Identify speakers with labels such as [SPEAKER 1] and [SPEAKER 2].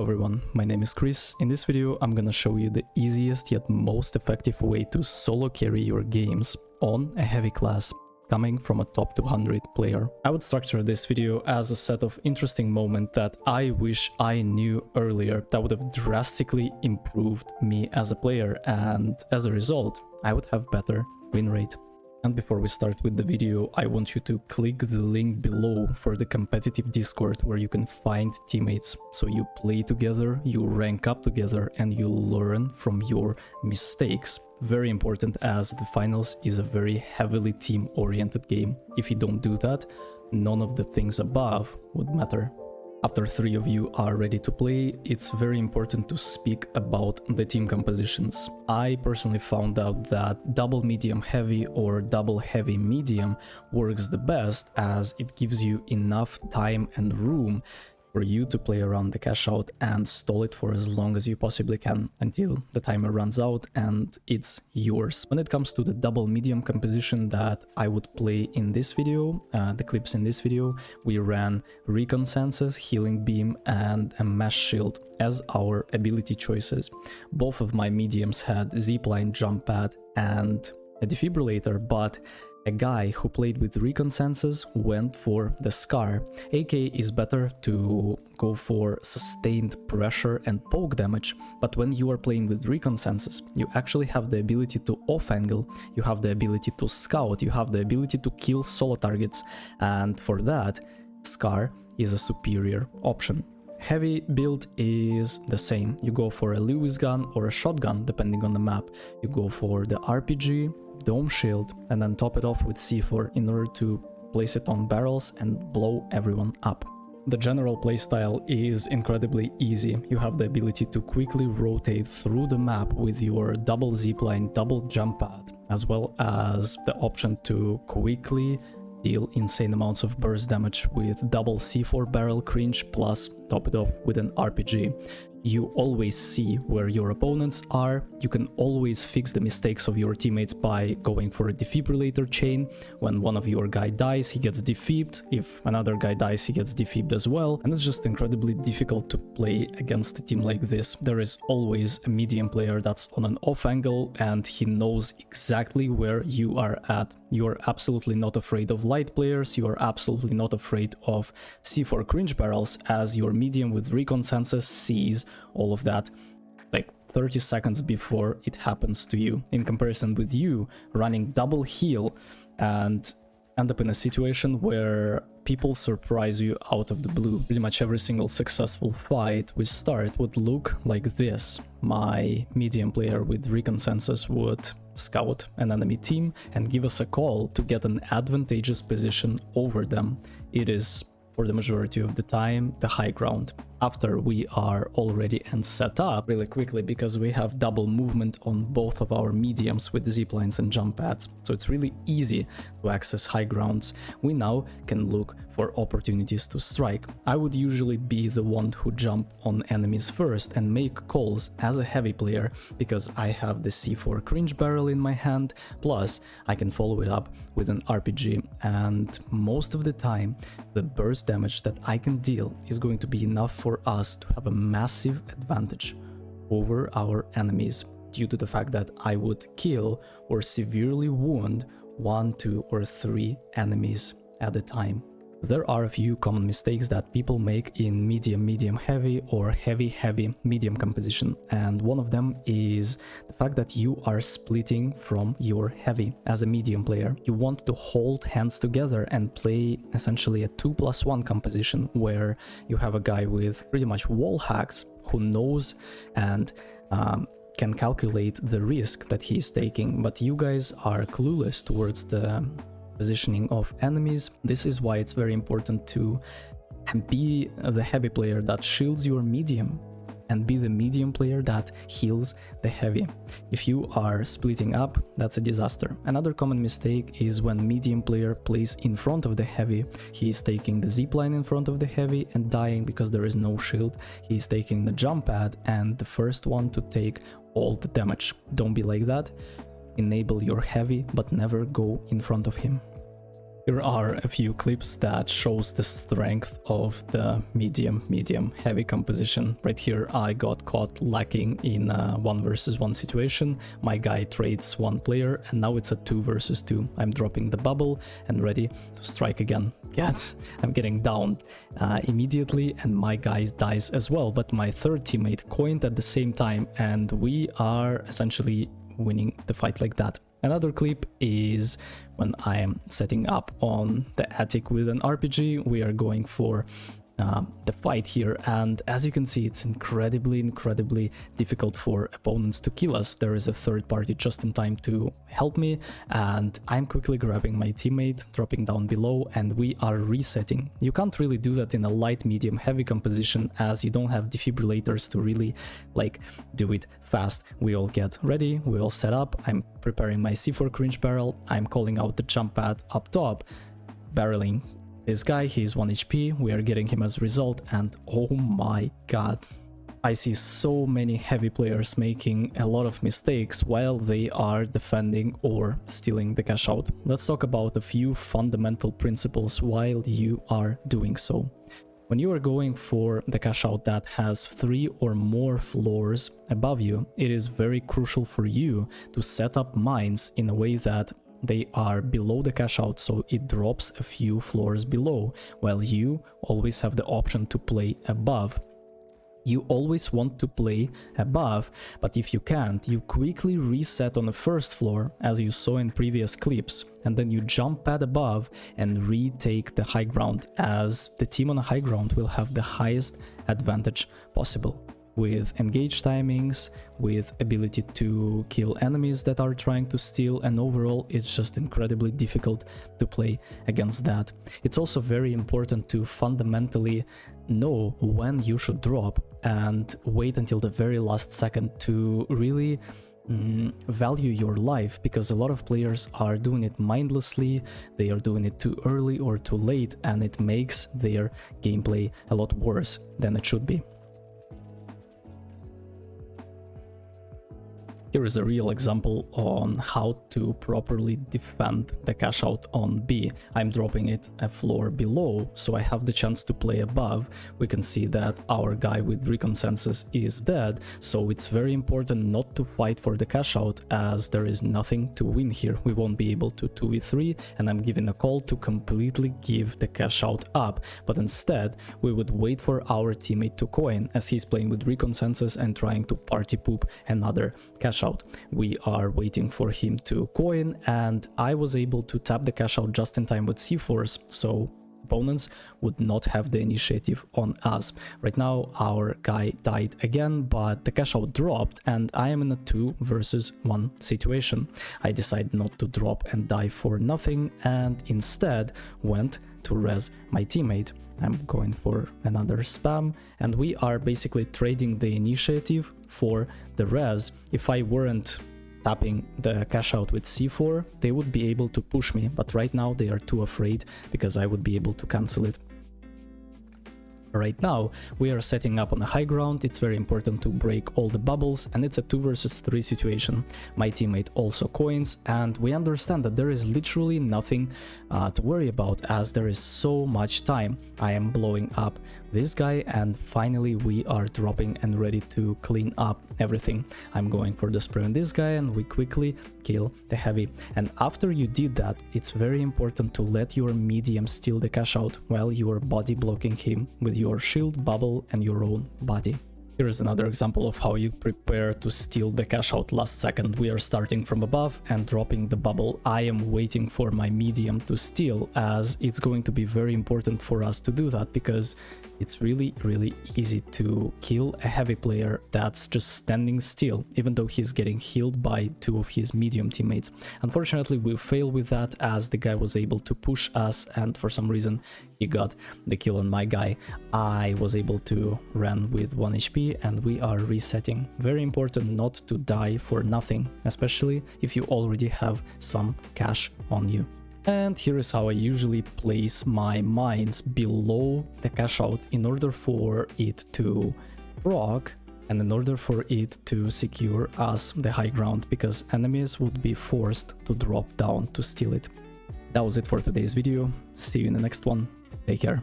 [SPEAKER 1] everyone, my name is Chris. In this video I'm gonna show you the easiest yet most effective way to solo carry your games on a heavy class coming from a top 200 player. I would structure this video as a set of interesting moments that I wish I knew earlier that would have drastically improved me as a player, and as a result I would have better win rate. And before we start with the video, I want you to click the link below for the competitive Discord where you can find teammates. So you play together, you rank up together, and you learn from your mistakes. Very important, as the finals is a very heavily team-oriented game. If you don't do that, none of the things above would matter. After 3 of you are ready to play, it's very important to speak about the team compositions. I personally found out that double medium heavy or double heavy medium works the best, as it gives you enough time and room for you to play around the cash out and stall it for as long as you possibly can until the timer runs out and it's yours. When it comes to the double medium composition that I would play in this video, the clips in this video, we ran Recon Senses, Healing Beam and a Mesh Shield as our ability choices. Both of my mediums had Zipline, Jump Pad and a Defibrillator, but a guy who played with Recon Senses went for the Scar. AK is better to go for sustained pressure and poke damage, but when you are playing with Recon Senses, you actually have the ability to off-angle, you have the ability to scout, you have the ability to kill solo targets, and for that, Scar is a superior option. Heavy build is the same. You go for a Lewis gun or a shotgun depending on the map. You go for the RPG, Dome Shield, and then top it off with C4 in order to place it on barrels and blow everyone up. The general playstyle is incredibly easy. You have the ability to quickly rotate through the map with your double zipline, double jump pad, as well as the option to quickly deal insane amounts of burst damage with double C4 barrel cringe plus top it off with an RPG. You always see where your opponents are, you can always fix the mistakes of your teammates by going for a defibrillator chain. When one of your guy dies, he gets defibbed. If another guy dies, he gets defibbed as well. And it's just incredibly difficult to play against a team like this. There is always a medium player that's on an off angle and he knows exactly where you are at. You are absolutely not afraid of light players, you are absolutely not afraid of C4 cringe barrels, as your medium with Recon Senses sees all of that like 30 seconds before it happens to you, in comparison with you running double heal and end up in a situation where people surprise you out of the blue. Pretty much every single successful fight we start would look like this. My medium player with Recon Senses would scout an enemy team and give us a call to get an advantageous position over them. It is, for the majority of the time, the high ground. After we are all ready and set up really quickly, because we have double movement on both of our mediums with ziplines and jump pads, so it's really easy to access high grounds, we now can look for opportunities to strike. I would usually be the one who jump on enemies first and make calls as a heavy player, because I have the C4 cringe barrel in my hand, plus I can follow it up with an RPG, and most of the time the burst damage that I can deal is going to be enough for us to have a massive advantage over our enemies, due to the fact that I would kill or severely wound 1, 2 or 3 enemies at a time. There are a few common mistakes that people make in medium heavy or heavy medium composition, and one of them is the fact that you are splitting from your heavy. As a medium player, you want to hold hands together and play essentially a 2+1 composition, where you have a guy with pretty much wall hacks who knows and can calculate the risk that he's taking, but you guys are clueless towards the positioning of enemies. This is why it's very important to be the heavy player that shields your medium and be the medium player that heals the heavy. If you are splitting up, that's a disaster. Another common mistake is when medium player plays in front of the heavy. He is taking the zipline in front of the heavy and dying because there is no shield. He is taking the jump pad and the first one to take all the damage. Don't be like that. Enable your heavy, but never go in front of him. Here are a few clips that shows the strength of the medium heavy composition. Right here I got caught lacking in a 1 versus 1 situation. My guy trades one player and now it's a 2 versus 2. I'm dropping the bubble and ready to strike again. I'm getting down immediately and my guy dies as well, but my third teammate coined at the same time and we are essentially winning the fight like that. Another clip is when I am setting up on the attic with an RPG. We are going for the fight here, and as you can see, it's incredibly difficult for opponents to kill us. There is a third party just in time to help me, and I'm quickly grabbing my teammate, dropping down below, and we are resetting. You can't really do that in a light, medium, heavy composition as you don't have defibrillators to really like do it fast. We all get ready, we all set up. I'm preparing my C4 cringe barrel, I'm calling out the jump pad up top, barreling this guy. He's 1 HP, we are getting him as a result, and oh my god, I see so many heavy players making a lot of mistakes while they are defending or stealing the cash out. Let's talk about a few fundamental principles while you are doing so. When you are going for the cash out that has 3 or more floors above you, it is very crucial for you to set up mines in a way that they are below the cash out, so it drops a few floors below, while you always have the option to play above. You always want to play above, but if you can't, you quickly reset on the first floor, as you saw in previous clips, and then you jump pad above and retake the high ground, as the team on the high ground will have the highest advantage possible, with engage timings, with ability to kill enemies that are trying to steal, and overall it's just incredibly difficult to play against that. It's also very important to fundamentally know when you should drop and wait until the very last second to really value your life, because a lot of players are doing it mindlessly, they are doing it too early or too late, and it makes their gameplay a lot worse than it should be. Here is a real example on how to properly defend the cash out on B. I'm dropping it a floor below, so I have the chance to play above. We can see that our guy with reconsensus is dead, so it's very important not to fight for the cash out, as there is nothing to win here. We won't be able to 2v3, and I'm giving a call to completely give the cash out up, but instead we would wait for our teammate to coin, as he's playing with reconsensus and trying to party poop another cash out. We are waiting for him to coin, and I was able to tap the cash out just in time with C4s, so opponents would not have the initiative on us. Right now our guy died again, but the cash out dropped and I am in a 2 versus 1 situation. I decided not to drop and die for nothing, and instead went to res my teammate. I'm going for another spam, and we are basically trading the initiative for the res. If I weren't tapping the cash out with C4, they would be able to push me, but right now they are too afraid because I would be able to cancel it. Right now we are setting up on a high ground. It's very important to break all the bubbles, and it's a 2 versus 3 situation. My teammate also coins, and we understand that there is literally nothing to worry about, as there is so much time. I am blowing up this guy, and finally we are dropping and ready to clean up everything. I'm going for the spray on this guy, and we quickly kill the heavy. And after you did that, it's very important to let your medium steal the cash out while you are body blocking him with your shield, bubble, and your own body. Here is another example of how you prepare to steal the cash out last second. We are starting from above and dropping the bubble. I am waiting for my medium to steal, as it's going to be very important for us to do that, because it's really easy to kill a heavy player that's just standing still, even though he's getting healed by 2 of his medium teammates. Unfortunately, we fail with that, as the guy was able to push us, and for some reason he got the kill on my guy. I was able to run with 1 HP, and we are resetting. Very important not to die for nothing, especially if you already have some cash on you. And here is how I usually place my mines below the cash out in order for it to proc and in order for it to secure us the high ground, because enemies would be forced to drop down to steal it. That was it for today's video. See you in the next one. Take care.